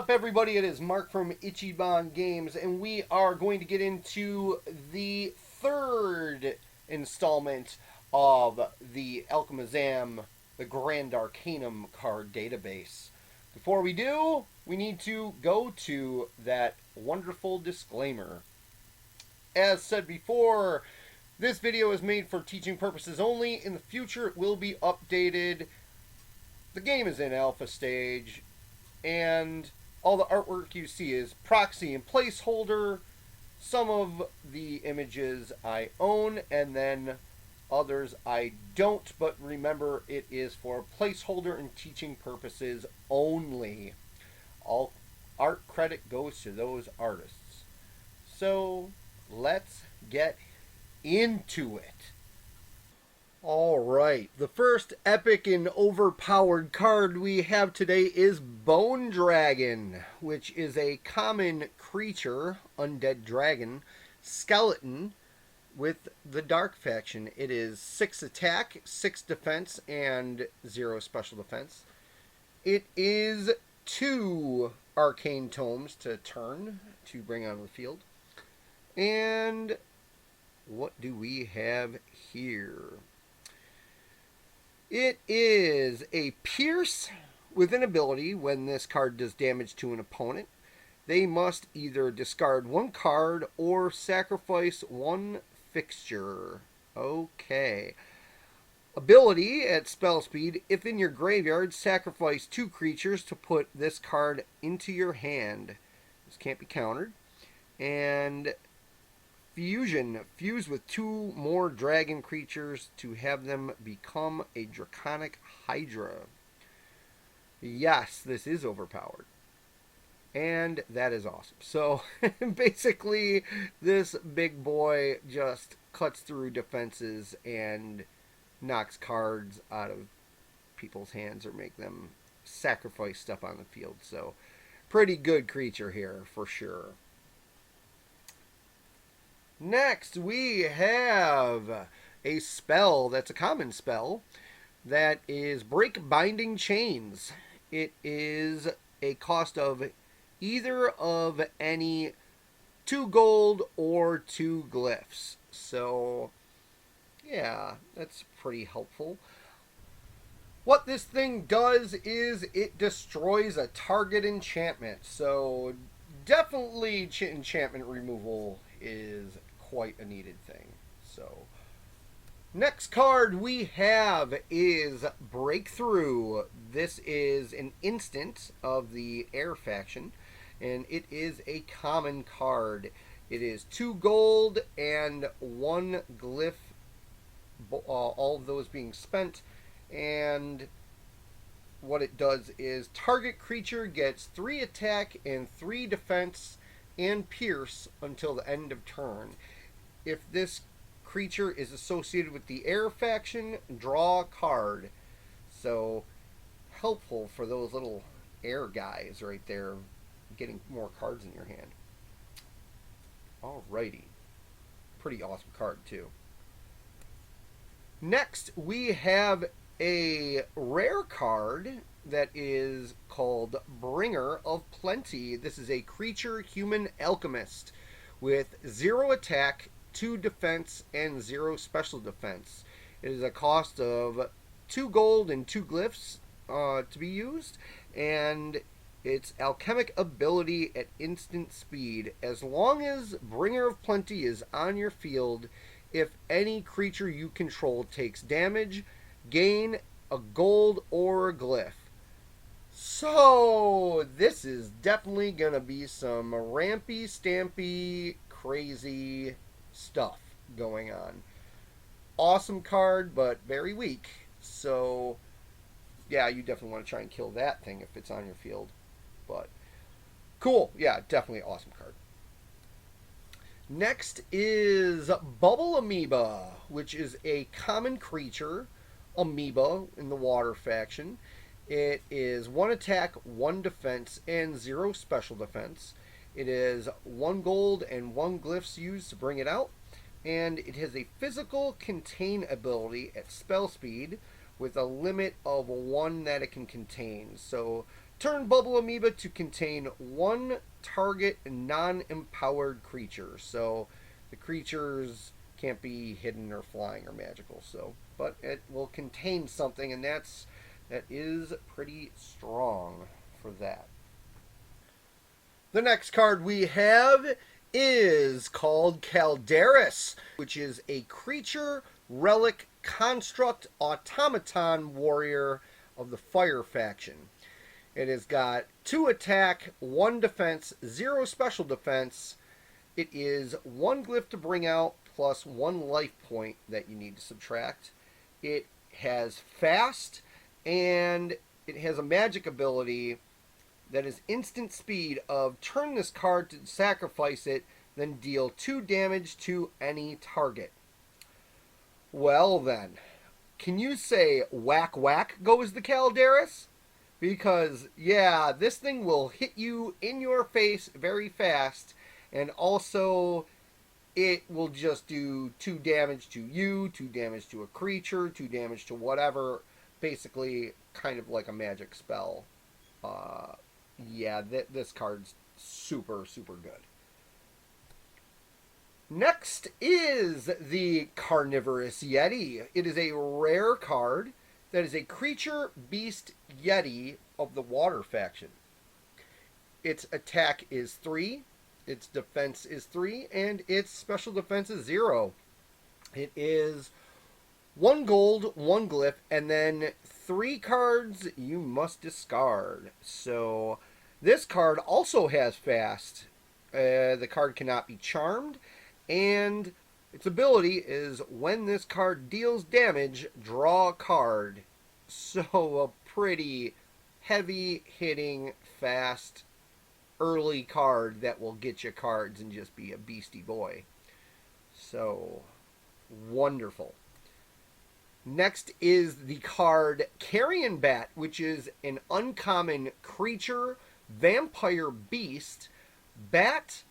up, everybody? It is Mark from Ichiban Games, and we are going to get into the third installment of the Alchemazam, the Grand Arcanum card database. Before we do, we need to go to that wonderful disclaimer. As said before, this video is made for teaching purposes only. In the future, it will be updated. The game is in alpha stage, and all the artwork you see is proxy and placeholder. Some of the images I own, and then others I don't, but remember, it is for placeholder and teaching purposes only. All art credit goes to those artists. So let's get into it. Alright, the first epic and overpowered card we have today is Bone Dragon, which is a common creature, undead dragon, skeleton, with the Dark faction. It is 6 attack, 6 defense, and 0 special defense. It is 2 arcane tomes to turn to bring onto the field. And what do we have here? It is a Pierce with an ability. When this card does damage to an opponent, they must either discard 1 card or sacrifice 1 fixture. Okay. Ability at spell speed. If in your graveyard, sacrifice 2 creatures to put this card into your hand. This can't be countered. And fusion. Fuse with 2 more dragon creatures to have them become a draconic hydra. Yes, this is overpowered. And that is awesome. So, basically, this big boy just cuts through defenses and knocks cards out of people's hands or make them sacrifice stuff on the field. So, pretty good creature here, for sure. Next, we have a spell that's a common spell that is Break Binding Chains. It is a cost of either of any 2 gold or 2 glyphs. So, yeah, that's pretty helpful. What this thing does is it destroys a target enchantment. So, definitely enchantment removal is quite a needed thing. So, next card we have is Breakthrough. This is an instant of the Air faction, and it is a common card. It is 2 gold and 1 glyph, all of those being spent, and what it does is target creature gets 3 attack and 3 defense and pierce until the end of turn. If this creature is associated with the Air faction, draw a card. So, helpful for those little air guys right there, getting more cards in your hand. Alrighty. Pretty awesome card, too. Next, we have a rare card that is called Bringer of Plenty. This is a creature human alchemist with 0 attack, 2 defense, and 0 special defense. It is a cost of 2 gold and 2 glyphs to be used, and its alchemic ability at instant speed. As long as Bringer of Plenty is on your field, if any creature you control takes damage, gain a gold or a glyph. So, this is definitely going to be some rampy, stampy, crazy stuff going on. Awesome card, but very weak. So, yeah, you definitely want to try and kill that thing if it's on your field. But, cool. Yeah, definitely awesome card. Next is Bubble Amoeba, which is a common creature amoeba in the water faction. It is 1 attack, 1 defense, and 0 special defense. It is 1 gold and 1 glyphs used to bring it out. And it has a physical contain ability at spell speed with a limit of 1 that it can contain. So Turn Bubble Amoeba to contain one target non-empowered creature. So the creatures can't be hidden or flying or magical. So, but it will contain something, and that is pretty strong for that. The next card we have is called Calderus, which is a creature, relic, construct, automaton warrior of the Fire faction. It has got 2 attack, 1 defense, 0 special defense. It is 1 glyph to bring out plus 1 life point that you need to subtract. It has fast, and it has a magic ability that is instant speed of turn this card to sacrifice it, then deal 2 damage to any target. Well then, can you say whack whack goes the Calderus? Because, yeah, this thing will hit you in your face very fast, and also it will just do 2 damage to you, 2 damage to a creature, 2 damage to whatever, basically kind of like a magic spell. Yeah, this card's super, super good. Next is the Carnivorous Yeti. It is a rare card that is a creature, beast, Yeti of the Water faction. Its attack is 3, its defense is 3, and its special defense is 0. It is 1 gold, 1 glyph, and then 3 cards you must discard. So this card also has fast. The card cannot be charmed, and its ability is when this card deals damage, draw a card. So a pretty heavy hitting, fast, early card that will get you cards and just be a beastie boy. So wonderful. Next is the card Carrion Bat, which is an uncommon creature, vampire beast, bat,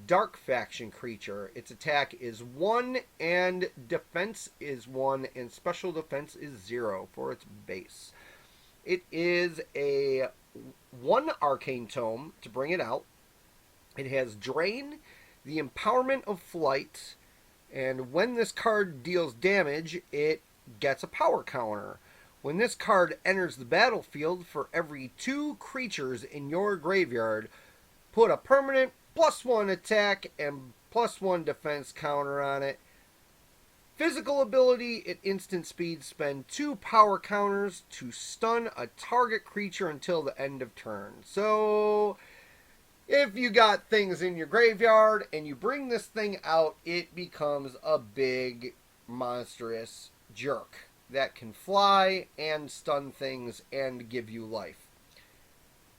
dark faction creature. Its attack is 1 and defense is 1 and special defense is 0 for its base. It is a 1 arcane tome to bring it out. It has Drain, the empowerment of flight, and when this card deals damage, it gets a power counter. When this card enters the battlefield, for every 2 creatures in your graveyard, put a permanent +1 attack and +1 defense counter on it. Physical ability, at instant speed, spend 2 power counters to stun a target creature until the end of turn. So if you got things in your graveyard and you bring this thing out, it becomes a big, monstrous jerk that can fly and stun things and give you life.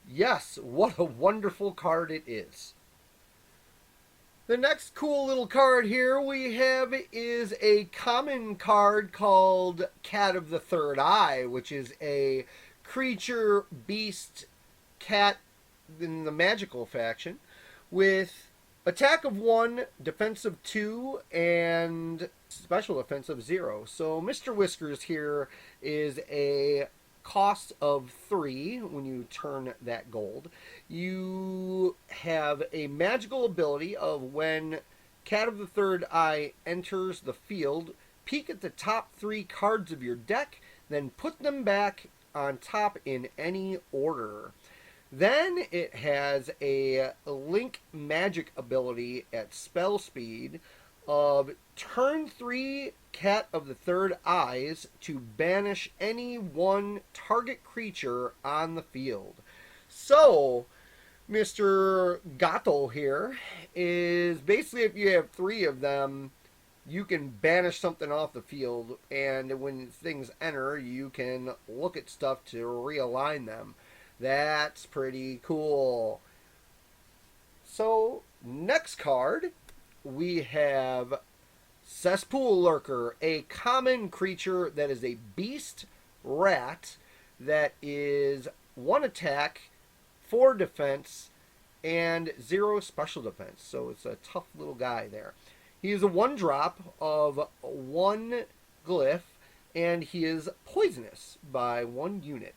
Yes, what a wonderful card it is. The next cool little card here we have is a common card called Cat of the Third Eye, which is a creature, beast, cat in the magical faction with attack of 1, defense of 2, and special defense of 0. So Mr. Whiskers here is a cost of 3 when you turn that gold. You have a magical ability of when Cat of the Third Eye enters the field, peek at the top 3 cards of your deck, then put them back on top in any order. Then it has a link magic ability at spell speed of turn 3 Cat of the Third Eyes to banish any 1 target creature on the field. So, Mr. Gato here is basically if you have 3 of them, you can banish something off the field, and when things enter, you can look at stuff to realign them. That's pretty cool. So, next card, we have Cesspool Lurker, a common creature that is a beast rat that is 1 attack, 4 defense, and 0 special defense. So it's a tough little guy there. He is a 1-drop of 1 glyph, and he is poisonous by 1 unit.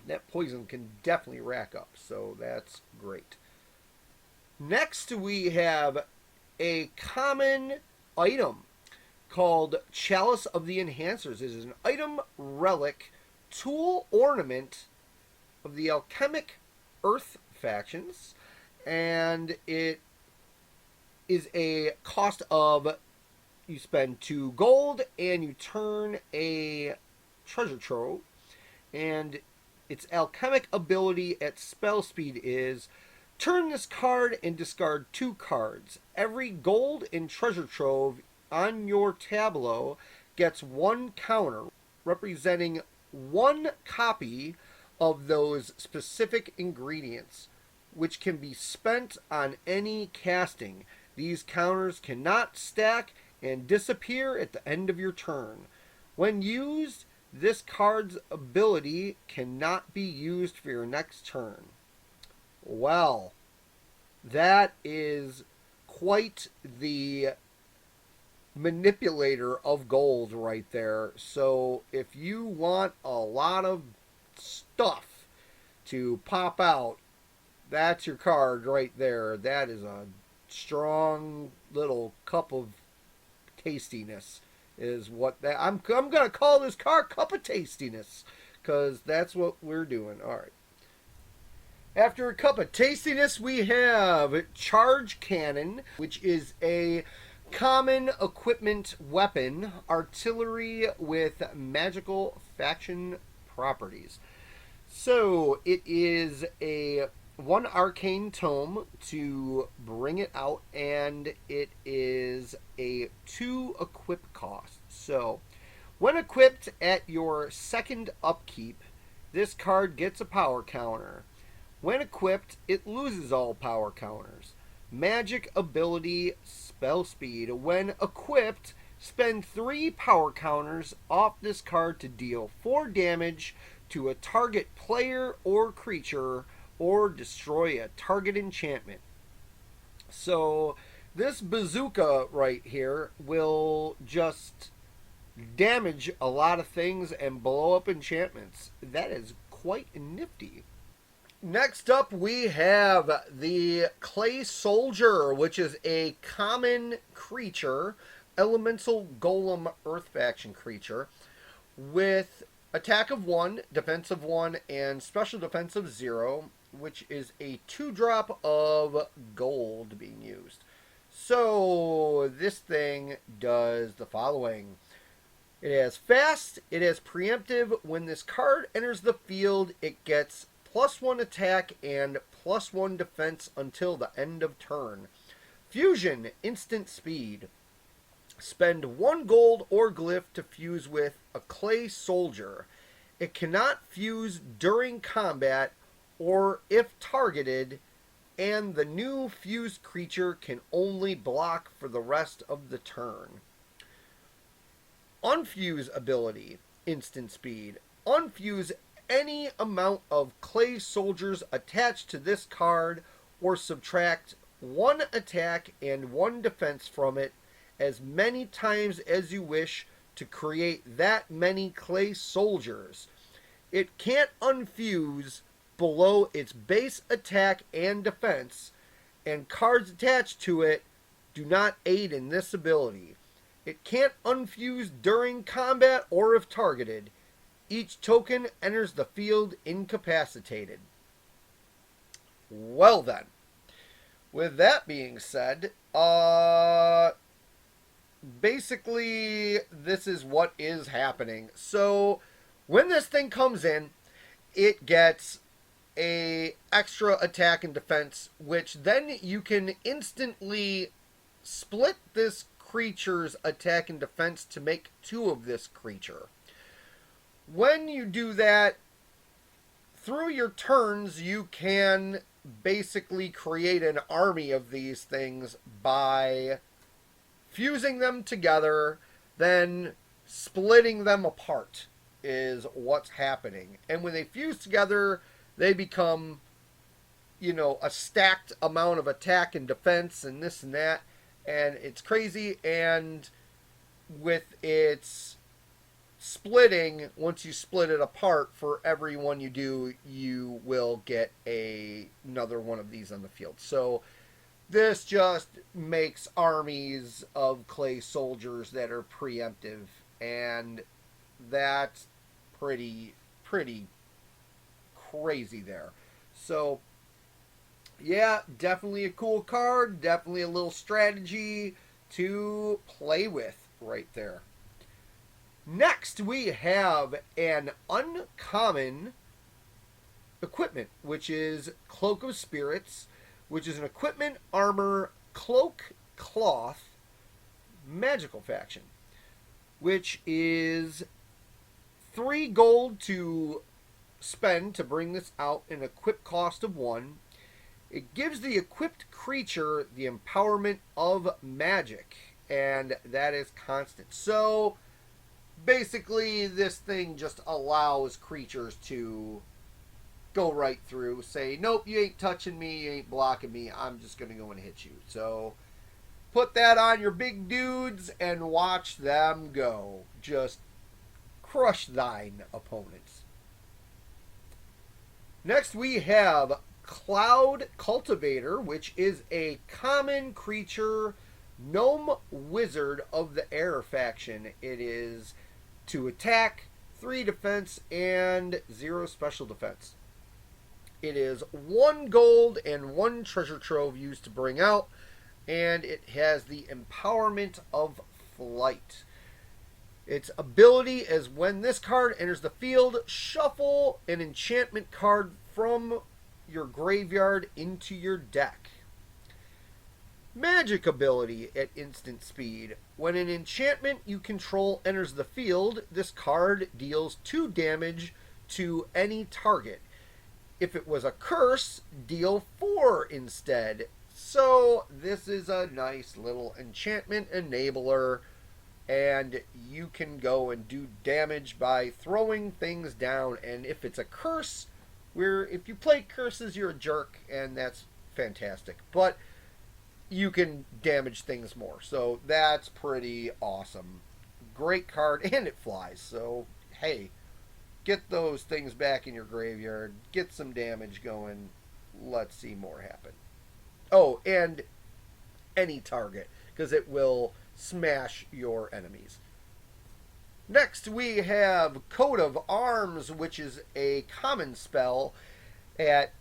That poison can definitely rack up, so that's great. Next, we have a common item called Chalice of the Enhancers. It is an item relic tool ornament of the alchemic earth factions, and it is a cost of, you spend 2 gold and you turn a treasure trove, and its alchemic ability at spell speed is turn this card and discard 2 cards. Every gold and treasure trove on your tableau gets 1 counter, representing 1 copy of those specific ingredients, which can be spent on any casting. These counters cannot stack and disappear at the end of your turn. When used, this card's ability cannot be used for your next turn. Well, that is quite the manipulator of gold right there. So if you want a lot of stuff to pop out, that's your card right there. That is a strong little cup of tastiness is what that I'm gonna call this card Cup of Tastiness, because that's what we're doing. All right. After a Cup of Tastiness, we have Charge Cannon, which is a common equipment weapon, artillery with magical faction properties. So it is a 1 arcane tome to bring it out, and it is a 2 equip cost. So when equipped at your second upkeep, this card gets a power counter. When equipped, it loses all power counters. Magic ability, spell speed. When equipped, spend 3 power counters off this card to deal 4 damage to a target player or creature, or destroy a target enchantment. So this bazooka right here will just damage a lot of things and blow up enchantments. That is quite nifty. Next up, we have the Clay Soldier, which is a common creature, elemental golem earth faction creature, with attack of 1, defense of 1, and special defense of 0, which is a 2-drop of gold being used. So this thing does the following. It has fast, it has preemptive. When this card enters the field, it gets +1 attack and +1 defense until the end of turn. Fusion, instant speed. Spend 1 gold or glyph to fuse with a Clay Soldier. It cannot fuse during combat or if targeted, and the new fused creature can only block for the rest of the turn. Unfuse ability, instant speed. Unfuse any amount of Clay Soldiers attached to this card, or subtract 1 attack and 1 defense from it as many times as you wish to create that many Clay Soldiers. It can't unfuse below its base attack and defense, and cards attached to it do not aid in this ability. It can't unfuse during combat or if targeted. Each token enters the field incapacitated. Well then, with that being said, basically this is what is happening. So when this thing comes in, it gets a extra attack and defense, which then you can instantly split this creature's attack and defense to make 2 of this creature. When you do that, through your turns, you can basically create an army of these things by fusing them together, then splitting them apart is what's happening. And when they fuse together, they become, a stacked amount of attack and defense and this and that. And it's crazy. And with its splitting, once you split it apart, for every one you do, you will get another one of these on the field. So this just makes armies of clay soldiers that are preemptive, and that's pretty crazy there. So yeah, definitely a cool card, definitely a little strategy to play with right there. Next, we have an uncommon equipment, which is Cloak of Spirits, which is an equipment, armor, cloak, cloth, magical faction, which is 3 gold to spend to bring this out, an equip cost of 1. It gives the equipped creature the empowerment of magic, and that is constant. So basically, this thing just allows creatures to go right through, say, nope, you ain't touching me, you ain't blocking me, I'm just going to go and hit you. So put that on your big dudes and watch them go. Just crush thine opponents. Next, we have Cloud Cultivator, which is a common creature gnome wizard of the air faction. It is 2 attack, 3 defense, and 0 special defense. It is 1 gold and 1 treasure trove used to bring out, and it has the empowerment of flight. Its ability is when this card enters the field, shuffle an enchantment card from your graveyard into your deck. Magic ability at instant speed. When an enchantment you control enters the field, this card deals 2 damage to any target. If it was a curse, deal 4 instead. So this is a nice little enchantment enabler, and you can go and do damage by throwing things down. And if it's a curse, if you play curses, you're a jerk, and that's fantastic. But you can damage things more, so that's pretty awesome. Great card, and it flies, so hey, get those things back in your graveyard, get some damage going, let's see more happen. Oh, and any target, because it will smash your enemies. Next, we have Coat of Arms, which is a common spell at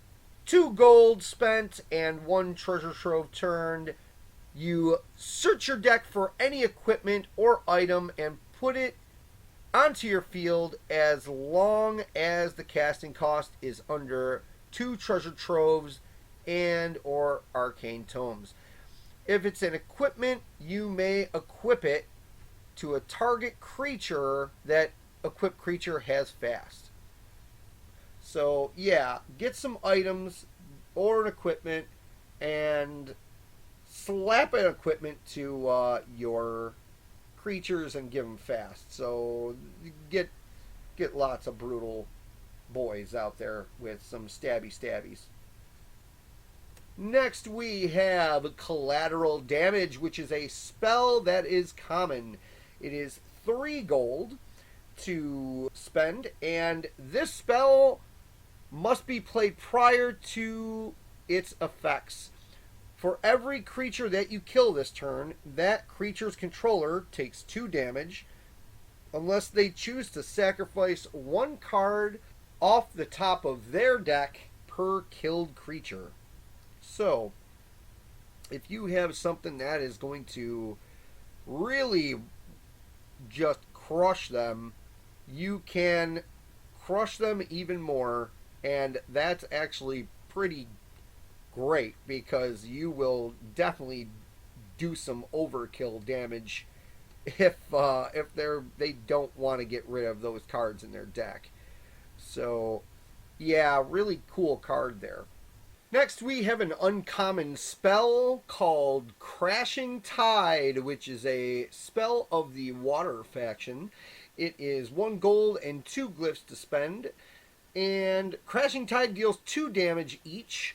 2 gold spent and 1 treasure trove turned. You search your deck for any equipment or item and put it onto your field as long as the casting cost is under 2 treasure troves and or arcane tomes. If it's an equipment, you may equip it to a target creature that equipped creature has fast. So yeah, get some items or an equipment and slap an equipment to your creatures and give them fast. So get lots of brutal boys out there with some stabbies. Next, we have Collateral Damage, which is a spell that is common. It is 3 gold to spend, and this spell must be played prior to its effects. For every creature that you kill this turn, that creature's controller takes 2 damage unless they choose to sacrifice 1 card off the top of their deck per killed creature. So, if you have something that is going to really just crush them, you can crush them even more, and that's actually pretty great because you will definitely do some overkill damage if they don't want to get rid of those cards in their deck. So yeah, really cool card there. Next, we have an uncommon spell called Crashing Tide, which is a spell of the water faction. It is 1 gold and 2 glyphs to spend. And Crashing Tide deals 2 damage each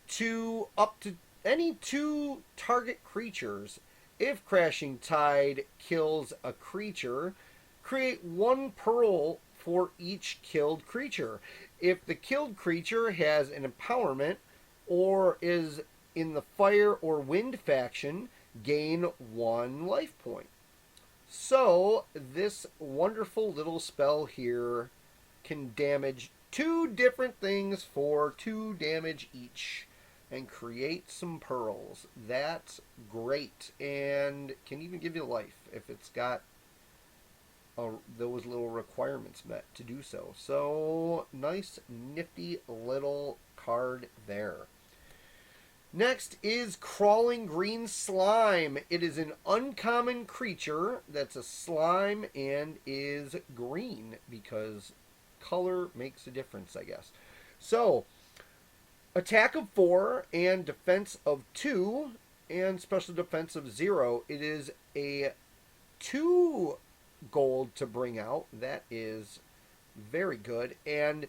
to up to any 2 target creatures. If Crashing Tide kills a creature, Create 1 pearl for each killed creature. If the killed creature has an empowerment or is in the fire or wind faction, gain 1 life point. So this wonderful little spell here can damage 2 different things for 2 damage each and create some pearls. That's great, and can even give you life if it's got those little requirements met to do so. So nice, nifty little card there. Next is Crawling Green Slime. It is an uncommon creature that's a slime and is green because color makes a difference, I guess. So, attack of 4 and defense of 2 and special defense of 0. It is a 2 gold to bring out. That is very good. And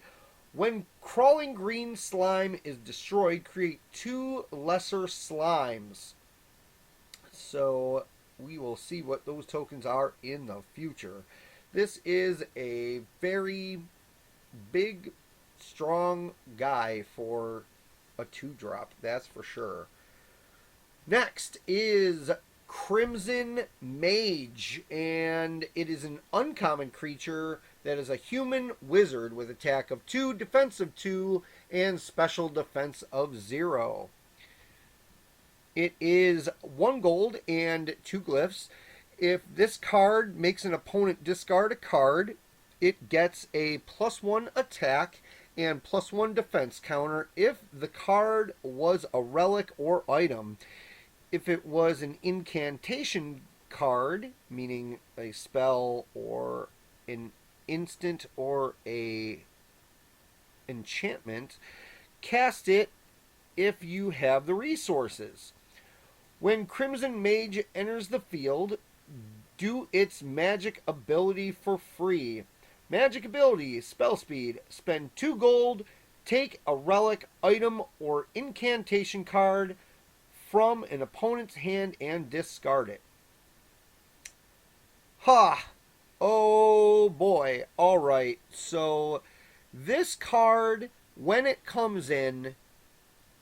when Crawling Green Slime is destroyed, create 2 lesser slimes. So we will see what those tokens are in the future. This is a very big, strong guy for a 2-drop, that's for sure. Next is Crimson Mage, and it is an uncommon creature that is a human wizard with attack of 2, defense of 2, and special defense of 0. It is 1 gold and 2 glyphs. If this card makes an opponent discard a card, it gets a +1 attack and +1 defense counter if the card was a relic or item. If it was an incantation card, meaning a spell or an instant or a enchantment, cast it if you have the resources. When Crimson Mage enters the field, do its magic ability for free. Magic ability, spell speed, spend 2 gold, take a relic, item, or incantation card from an opponent's hand and discard it. Ha! Oh boy. Alright, so this card, when it comes in,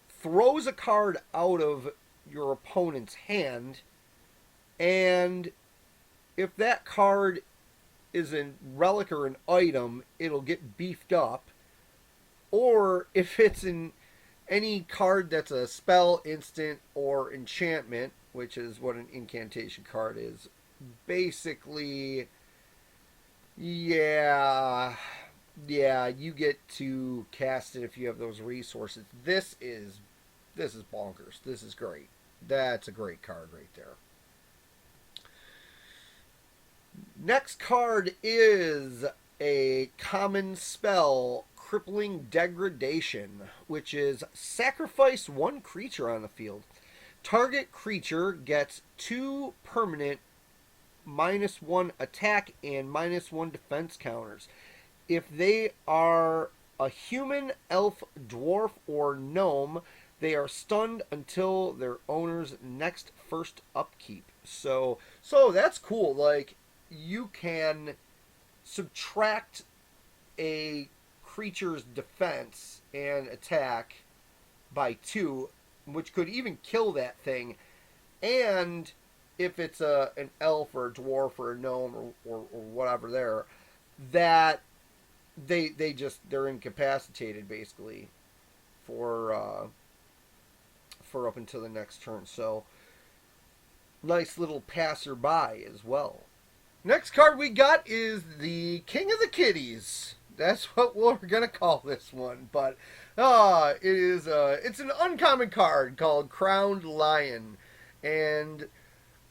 throws a card out of your opponent's hand, and if that card is a relic or an item, it'll get beefed up. Or if it's in any card that's a spell, instant, or enchantment, which is what an incantation card is, basically, yeah, you get to cast it if you have those resources. This is bonkers. This is great. That's a great card right there. Next card is a common spell, Crippling Degradation, which is sacrifice 1 creature on the field. Target creature gets 2 permanent -1 attack and -1 defense counters. If they are a human, elf, dwarf, or gnome, they are stunned until their owner's next first upkeep. So that's cool. Like, you can subtract a creature's defense and attack by 2, which could even kill that thing. And if it's an elf or a dwarf or a gnome or whatever there, that they're incapacitated basically for up until the next turn. So nice little passerby as well. Next card we got is the King of the Kitties. That's what we're gonna call this one. But it's an uncommon card called Crowned Lion, and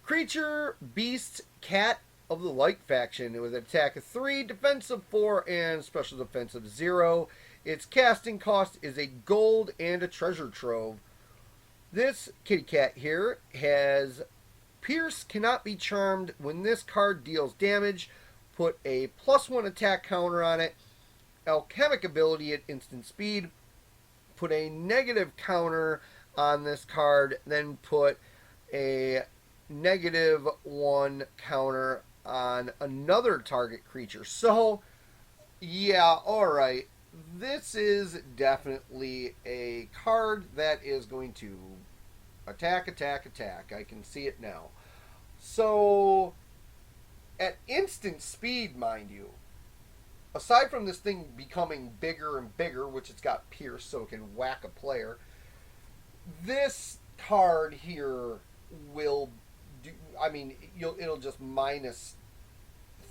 creature, beast, cat of the light faction with an attack of 3, defense of 4, and special defense of 0. Its casting cost is a gold and a treasure trove. This kitty cat here has Pierce cannot be charmed. When this card deals damage, put a +1 attack counter on it. Alchemic ability at instant speed, put a negative counter on this card, then put a -1 counter on another target creature. So, yeah, alright. This is definitely a card that is going to attack, attack, attack. I can see it now. So, at instant speed, mind you, aside from this thing becoming bigger and bigger, which it's got Pierce so it can whack a player, this card here will do, I mean, it'll just minus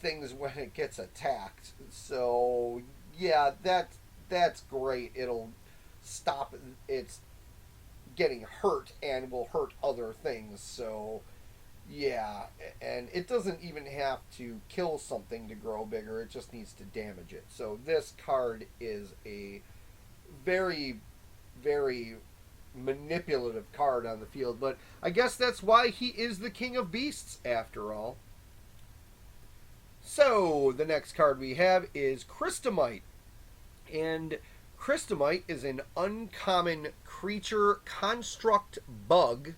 things when it gets attacked. So, yeah, that's great. It'll stop its getting hurt and will hurt other things. So, yeah, and it doesn't even have to kill something to grow bigger. It just needs to damage it. So this card is a very, very manipulative card on the field. But I guess that's why he is the king of beasts, after all. So the next card we have is Crystamite. And Crystamite is an uncommon creature construct bug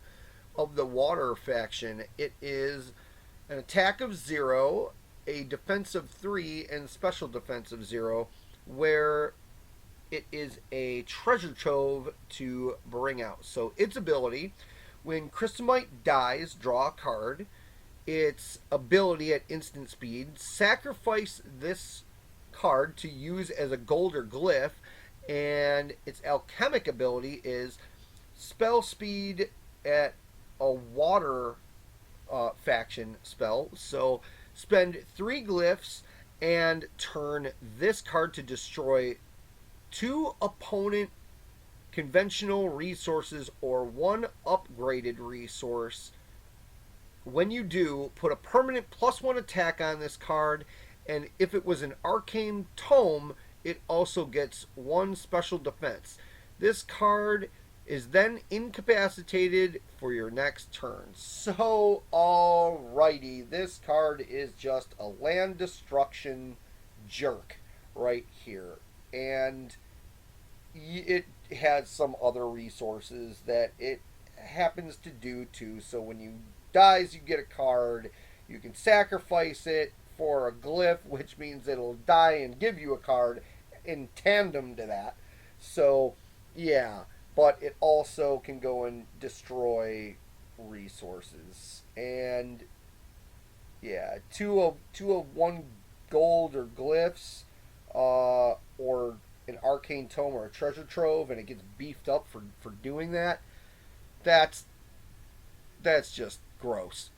of the water faction. It is an attack of 0, a defense of 3, and special defense of 0, where it is a treasure trove to bring out. So its ability, when Crystamite dies, draw a card. Its ability at instant speed, sacrifice this card to use as a gold or glyph, and its alchemic ability is spell speed at a water faction spell. So spend 3 glyphs and turn this card to destroy 2 opponent conventional resources or 1 upgraded resource. When you do, put a permanent +1 attack on this card, and if it was an arcane tome, it also gets 1 special defense. This card is then incapacitated for your next turn. So, alrighty, this card is just a land destruction jerk right here. And it has some other resources that it happens to do too. So when you dies, you get a card. You can sacrifice it for a glyph, which means it'll die and give you a card in tandem to that. So, yeah. But it also can go and destroy resources. And, yeah, two of 1 gold or glyphs, or an arcane tome or a treasure trove, and it gets beefed up for doing that. That's just gross.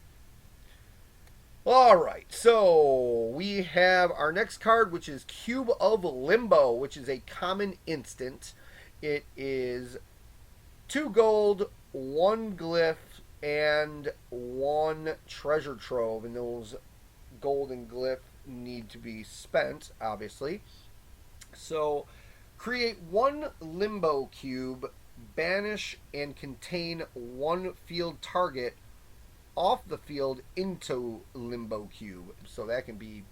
Alright, so we have our next card, which is Cube of Limbo, which is a common instant. It is 2 gold, 1 glyph, and 1 treasure trove, and those gold and glyph need to be spent, obviously. So, create 1 Limbo cube, banish and contain 1 field target off the field into Limbo cube. So that can be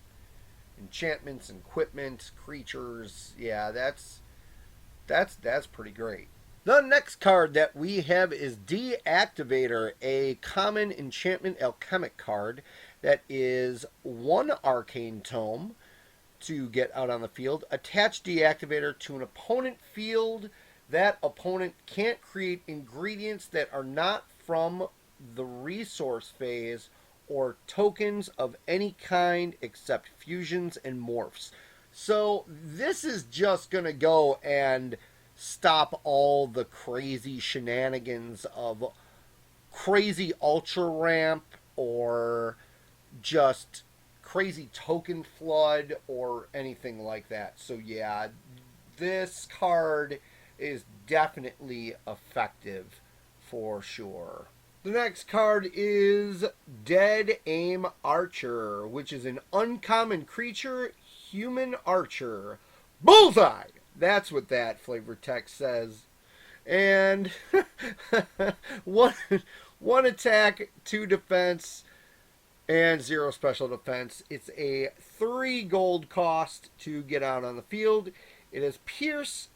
enchantments, equipment, creatures. Yeah, that's pretty great. The next card that we have is Deactivator, a common enchantment alchemic card that is 1 arcane tome to get out on the field. Attach Deactivator to an opponent field. That opponent can't create ingredients that are not from the resource phase or tokens of any kind except fusions and morphs. So this is just going to go and stop all the crazy shenanigans of crazy ultra ramp or just crazy token flood or anything like that. So yeah, this card is definitely effective for sure. The next card is Dead Aim Archer, which is an uncommon creature, human archer. Bullseye! That's what that flavor text says. And one attack, 2 defense, and 0 special defense. It's a 3 gold cost to get out on the field. It has Pierce,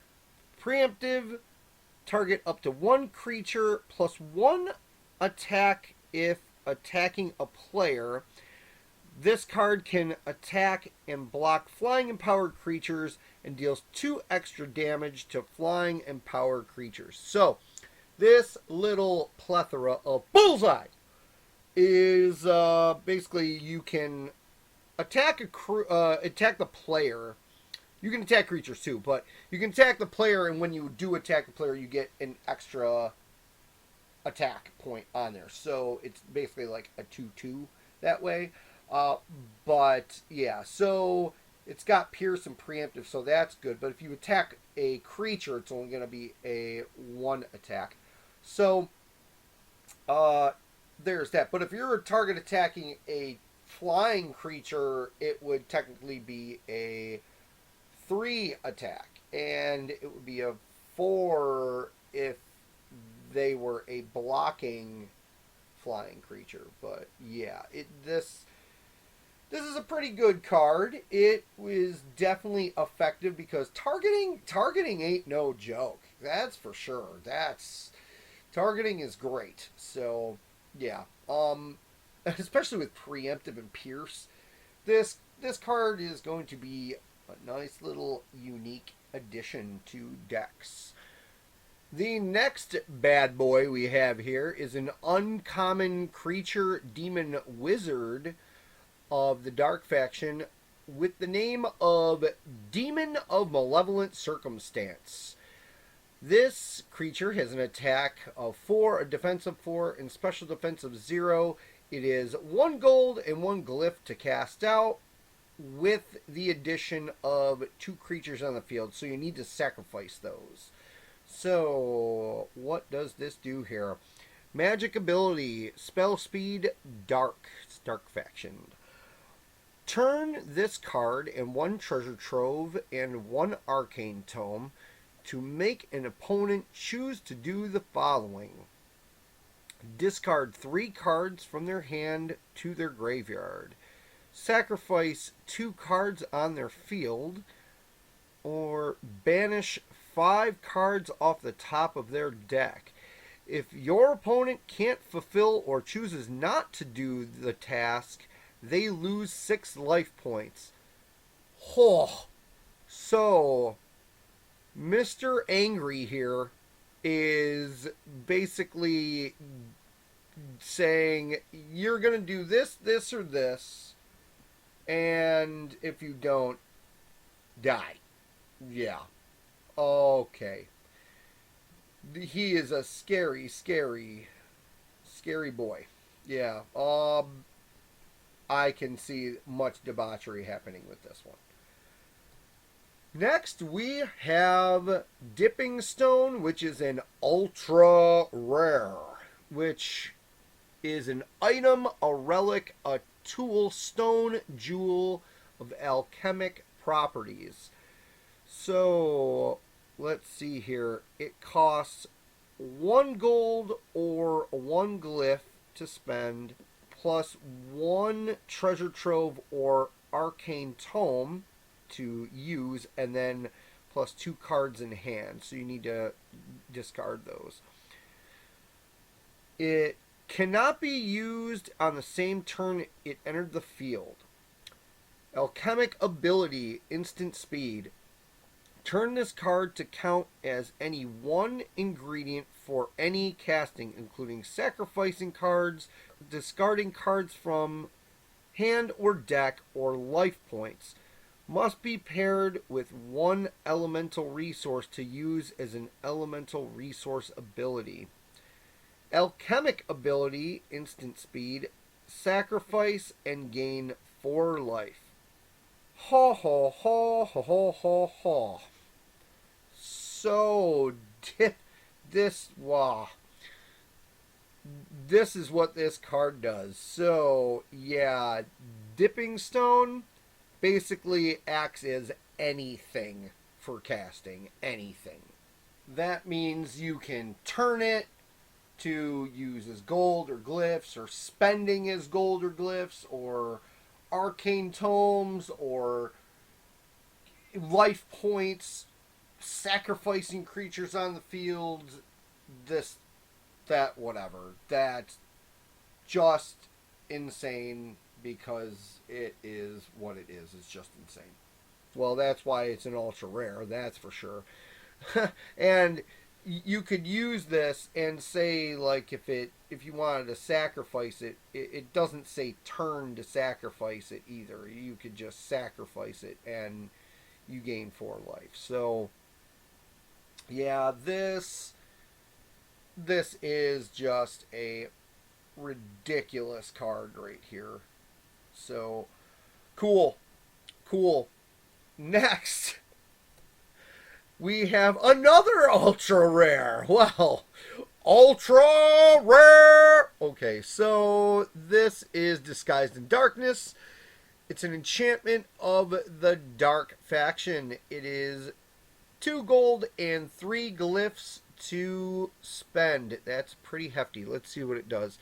Preemptive, target up to 1 creature, plus 1 attack if attacking a player. This card can attack and block flying empowered creatures and deals 2 extra damage to flying empowered creatures. So, this little plethora of bullseye is basically you can attack attack the player. You can attack creatures too, but you can attack the player, and when you do attack the player, you get an extra attack point on there. So it's basically like a 2/2 that way. But yeah, so it's got pierce and preemptive, so that's good. But if you attack a creature, it's only going to be a 1 attack. So there's that. But if you're a target attacking a flying creature, it would technically be a 3 attack, and it would be a 4 if they were a blocking flying creature. But yeah, this is a pretty good card. It was definitely effective because targeting ain't no joke. That's for sure. Targeting is great. So yeah, especially with preemptive and pierce, this card is going to be a nice little unique addition to decks. The next bad boy we have here is an uncommon creature demon wizard of the Dark Faction with the name of Demon of Malevolent Circumstance. This creature has an attack of 4, a defense of 4, and special defense of 0. It is 1 gold and 1 glyph to cast out, with the addition of 2 creatures on the field, so you need to sacrifice those. So, what does this do here? Magic ability, spell speed, dark faction. Turn this card and 1 treasure trove and 1 arcane tome to make an opponent choose to do the following. Discard 3 cards from their hand to their graveyard. Sacrifice 2 cards on their field, or banish 5 cards off the top of their deck. If your opponent can't fulfill or chooses not to do the task, they lose 6 life points. Oh, so Mr. Angry here is basically saying you're going to do this, this, or this, and if you don't, die. Yeah. Okay. He is a scary boy. Yeah. I can see much debauchery happening with this one. Next, we have Dipping Stone, which is an ultra rare, which is an item, a relic, a tool, stone, jewel of alchemic properties. So, let's see here. It costs 1 gold or 1 glyph to spend, plus 1 treasure trove or arcane tome to use, and then plus 2 cards in hand. So you need to discard those. It cannot be used on the same turn it entered the field. Alchemic ability, instant speed. Turn this card to count as any 1 ingredient for any casting, including sacrificing cards, discarding cards from hand or deck, or life points. Must be paired with 1 elemental resource to use as an elemental resource ability. Alchemic ability, instant speed, sacrifice and gain 4 life. Ha ha ha ha ha ha ha. So, this is what this card does. So, yeah, Dipping Stone basically acts as anything for casting. Anything. That means you can turn it to use as gold or glyphs, or spending as gold or glyphs, or arcane tomes, or life points, sacrificing creatures on the field, this, that, whatever. That's just insane. because it is what it is. It's just insane. Well, that's why it's an ultra rare, that's for sure. And you could use this and say, like, if you wanted to sacrifice it, it doesn't say turn to sacrifice it either. You could just sacrifice it and you gain 4 life. So yeah, this is just a ridiculous card right here. So cool. Next, we have another ultra rare. Well, ultra rare. Okay, so this is Disguised in Darkness. It's an enchantment of the Dark faction. It is 2 gold and 3 glyphs to spend. That's pretty hefty. Let's see what it does.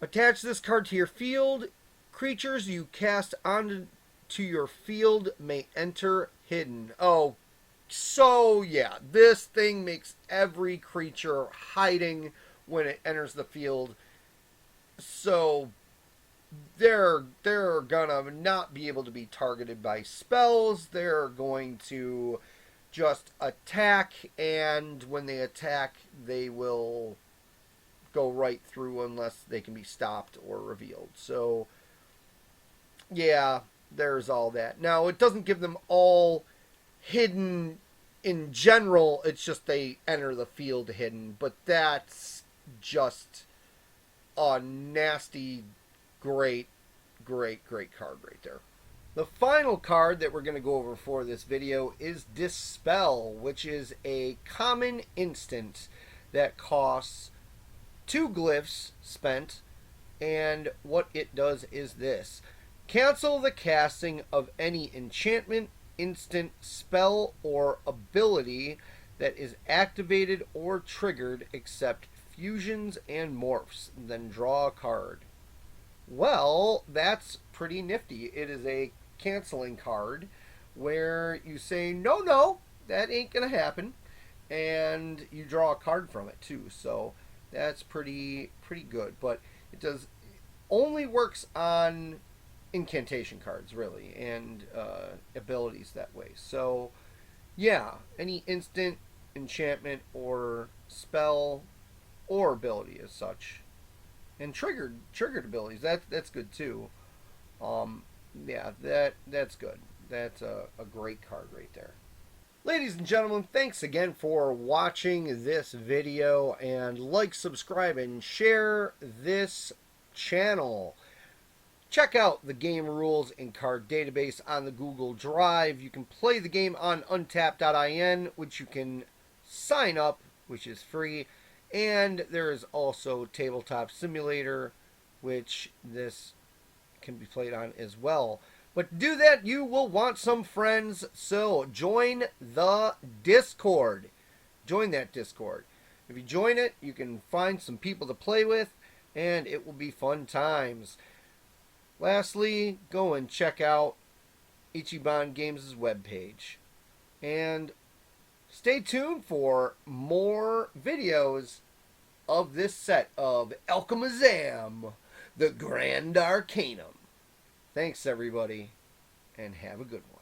Attach this card to your field. Creatures you cast onto your field may enter hidden. Oh, so yeah, this thing makes every creature hiding when it enters the field. So they're gonna not be able to be targeted by spells. They're going to just attack, and when they attack, they will go right through unless they can be stopped or revealed. So yeah, there's all that. Now, it doesn't give them all hidden in general. It's just they enter the field hidden. But that's just a nasty, great card right there. The final card that we're going to go over for this video is Dispel, which is a common instant that costs 2 glyphs spent. And what it does is this. Cancel the casting of any enchantment, instant, spell, or ability that is activated or triggered except fusions and morphs. Then draw a card. Well, that's pretty nifty. It is a canceling card where you say, no, that ain't going to happen. And you draw a card from it too. So that's pretty good. But it does only works on incantation cards, really, and abilities that way. So yeah, any instant, enchantment, or spell, or ability as such, and triggered abilities, that's good too. Yeah, that's good. That's a great card right there. Ladies and gentlemen, thanks again for watching this video, and like, subscribe, and share this channel. Check out the game rules and card database on the Google Drive. You can play the game on untap.in, which you can sign up, which is free. And there is also Tabletop Simulator, which this can be played on as well. But to do that, you will want some friends, so join the Discord. Join that Discord. If you join it, you can find some people to play with, and it will be fun times. Lastly, go and check out Ichiban Games' webpage. And stay tuned for more videos of this set of Alchemazam, the Grand Arcanum. Thanks, everybody, and have a good one.